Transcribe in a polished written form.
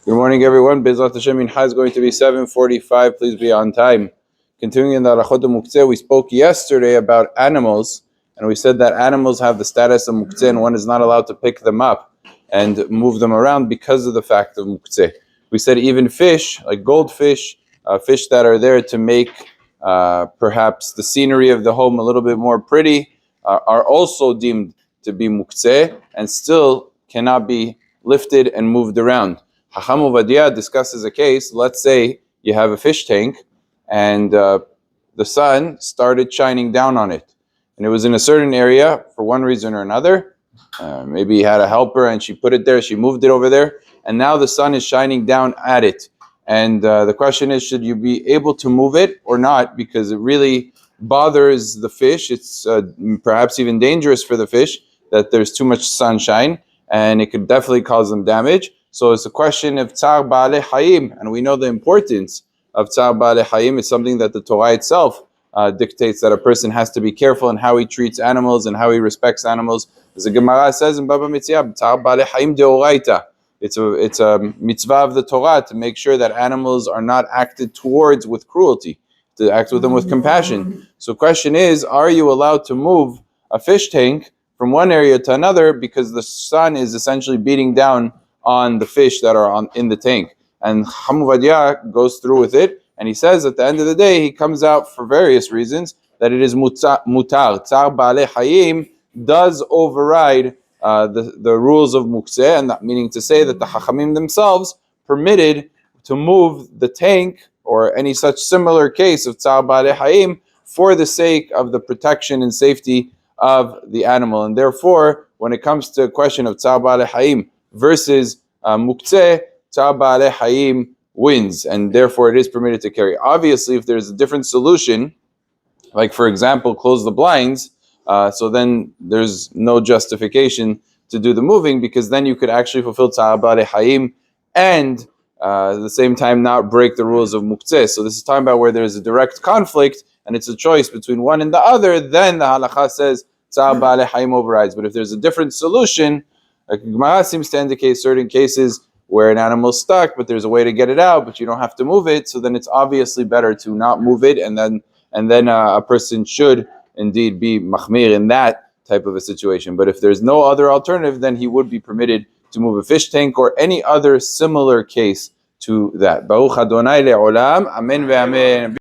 Good morning, everyone. Bezrat Hashem Mincha is going to be 7:45. Please be on time. Continuing in the Halacha Muktze, we spoke yesterday about animals, and we said that animals have the status of Muktze, and one is not allowed to pick them up and move them around because of the fact of Muktze. We said even fish, like goldfish, fish that are there to make perhaps the scenery of the home a little bit more pretty, are also deemed to be Muktze and still cannot be lifted and moved around. Chacham Ovadia discusses a case. Let's say you have a fish tank and the sun started shining down on it. And it was in a certain area for one reason or another. Maybe he had a helper and she put it there, she moved it over there, and now the sun is shining down at it. And the question is, should you be able to move it or not? Because it really bothers the fish. It's perhaps even dangerous for the fish that there's too much sunshine, and it could definitely cause them damage. So it's a question of Tzar Ba'alei Hayim, and we know the importance of Tzar Ba'alei Hayim. It's something that the Torah itself dictates that a person has to be careful in how he treats animals and how he respects animals. As the Gemara says in Baba Mitzvah, Tzar Ba'alei Hayim deoraita. It's a mitzvah of the Torah to make sure that animals are not acted towards with cruelty, to act with them with compassion. So the question is, are you allowed to move a fish tank from one area to another because the sun is essentially beating down on the fish that are in the tank? And Hamuvadia goes through with it, and he says at the end of the day, he comes out for various reasons that it is mutar. Tzar Ba'alei Hayim does override the rules of Muktze, and that meaning to say that the Chachamim themselves permitted to move the tank or any such similar case of Tzar Ba'alei Hayim for the sake of the protection and safety of the animal. And therefore, when it comes to a question of Tzar Ba'alei Hayim versus Muktze, Tzar Ba'alei Hayim wins, and therefore it is permitted to carry. Obviously, if there's a different solution, like for example, close the blinds, so then there's no justification to do the moving, because then you could actually fulfill Tzar Ba'alei Hayim and at the same time not break the rules of Muktze. So this is talking about where there's a direct conflict and it's a choice between one and the other, then the Halacha says Tzar Ba'alei Hayim overrides. But if there's a different solution, like Gemara seems to indicate certain cases where an animal's stuck, but there's a way to get it out, but you don't have to move it, so then it's obviously better to not move it, and then a person should indeed be machmir in that type of a situation. But if there's no other alternative, then he would be permitted to move a fish tank or any other similar case to that. Baruch Adonai le'olam, amen ve'amen.